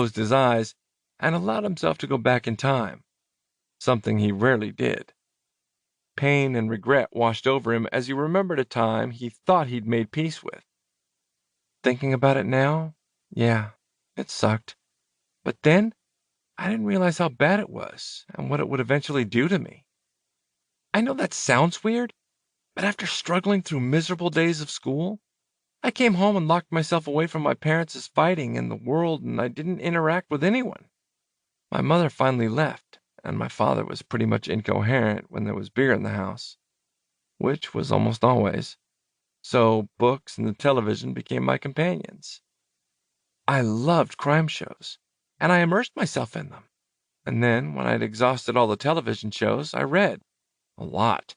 closed his eyes and allowed himself to go back in time, something he rarely did. Pain and regret washed over him as he remembered a time he thought he'd made peace with. Thinking about it now, yeah, it sucked. But then, I didn't realize how bad it was and what it would eventually do to me. I know that sounds weird, but after struggling through miserable days of school, I came home and locked myself away from my parents' fighting and the world, and I didn't interact with anyone. My mother finally left, and my father was pretty much incoherent when there was beer in the house, which was almost always. So books and the television became my companions. I loved crime shows, and I immersed myself in them. And then, when I'd exhausted all the television shows, I read. A lot.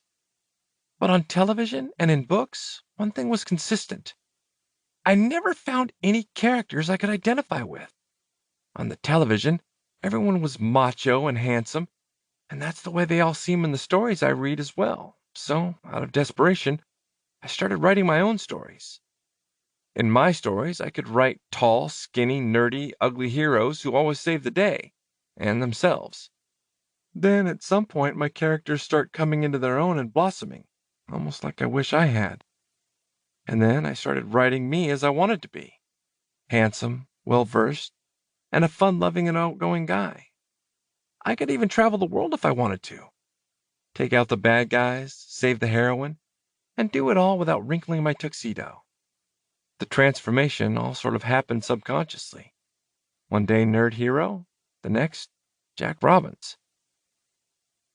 But on television and in books, one thing was consistent. I never found any characters I could identify with. On the television, everyone was macho and handsome, and that's the way they all seem in the stories I read as well. So, out of desperation, I started writing my own stories. In my stories, I could write tall, skinny, nerdy, ugly heroes who always save the day, and themselves. Then, at some point, my characters start coming into their own and blossoming, almost like I wish I had. And then I started writing me as I wanted to be. Handsome, well-versed, and a fun-loving and outgoing guy. I could even travel the world if I wanted to. Take out the bad guys, save the heroine, and do it all without wrinkling my tuxedo. The transformation all sort of happened subconsciously. One day nerd hero, the next Jack Robbins.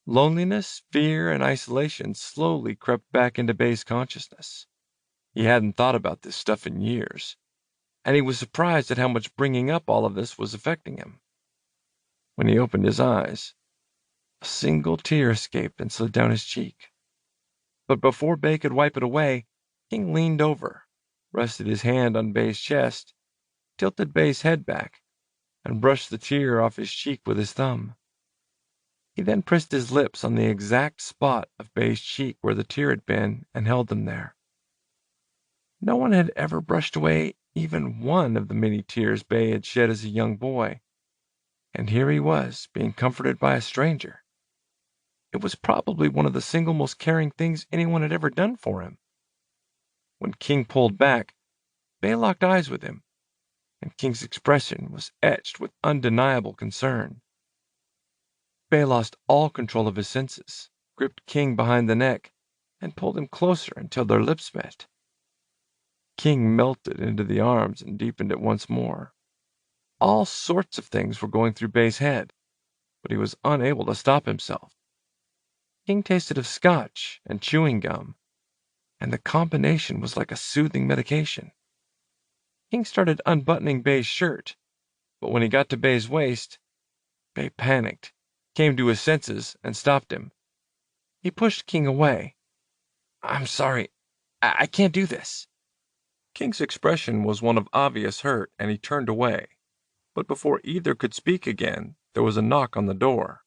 Loneliness, fear, and isolation slowly crept back into Bay's consciousness. He hadn't thought about this stuff in years, and he was surprised at how much bringing up all of this was affecting him. When he opened his eyes, a single tear escaped and slid down his cheek. But before Bay could wipe it away, King leaned over, rested his hand on Bay's chest, tilted Bay's head back, and brushed the tear off his cheek with his thumb. He then pressed his lips on the exact spot of Bay's cheek where the tear had been and held them there. No one had ever brushed away even one of the many tears Bay had shed as a young boy, and here he was being comforted by a stranger. It was probably one of the single most caring things anyone had ever done for him. When King pulled back, Bay locked eyes with him, and King's expression was etched with undeniable concern. Bay lost all control of his senses, gripped King behind the neck, and pulled him closer until their lips met. King melted into the arms and deepened it once more. All sorts of things were going through Bay's head, but he was unable to stop himself. King tasted of scotch and chewing gum, and the combination was like a soothing medication. King started unbuttoning Bay's shirt, but when he got to Bay's waist, Bay panicked, came to his senses, and stopped him. He pushed King away. "I'm sorry, I can't do this." King's expression was one of obvious hurt, and he turned away. But before either could speak again, there was a knock on the door.